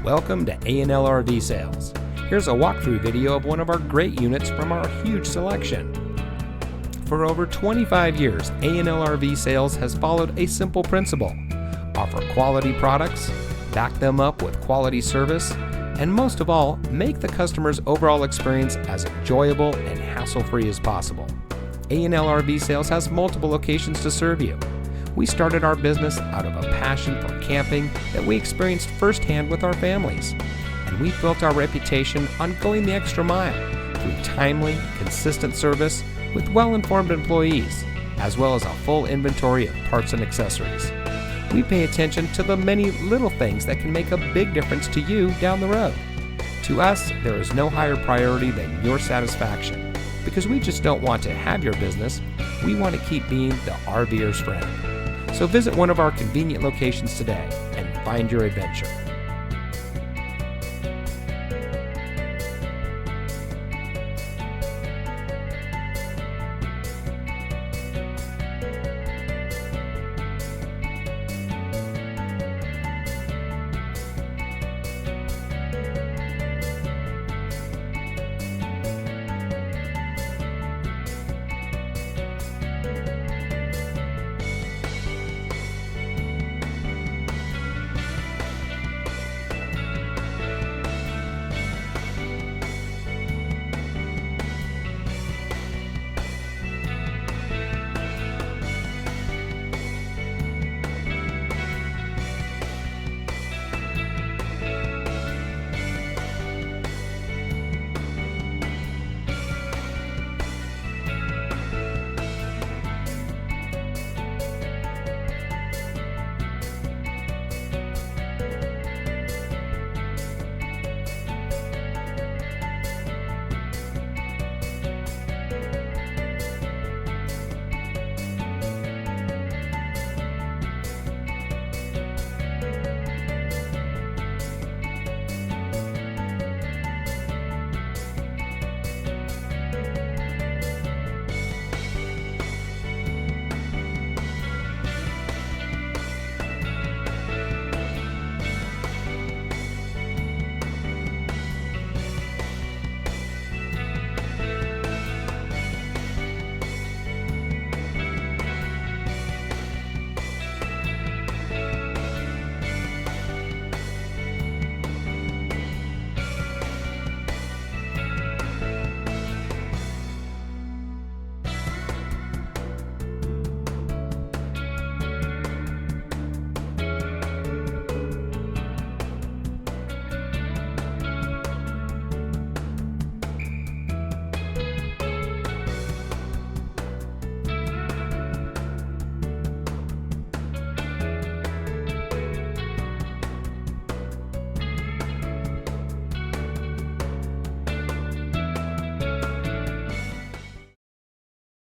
Welcome to A&L RV Sales. Here's a walkthrough video of one of our great units from our huge selection. For over 25 years, A&L RV Sales has followed a simple principle: offer quality products, back them up with quality service, and most of all, make the customer's overall experience as enjoyable and hassle-free as possible. A&L RV Sales has multiple locations to serve you. We started our business out of a passion for camping that we experienced firsthand with our families, and we built our reputation on going the extra mile through timely, consistent service with well-informed employees, as well as a full inventory of parts and accessories. We pay attention to the many little things that can make a big difference to you down the road. To us, there is no higher priority than your satisfaction, because we just don't want to have your business, we want to keep being the RVer's friend. So visit one of our convenient locations today and find your adventure.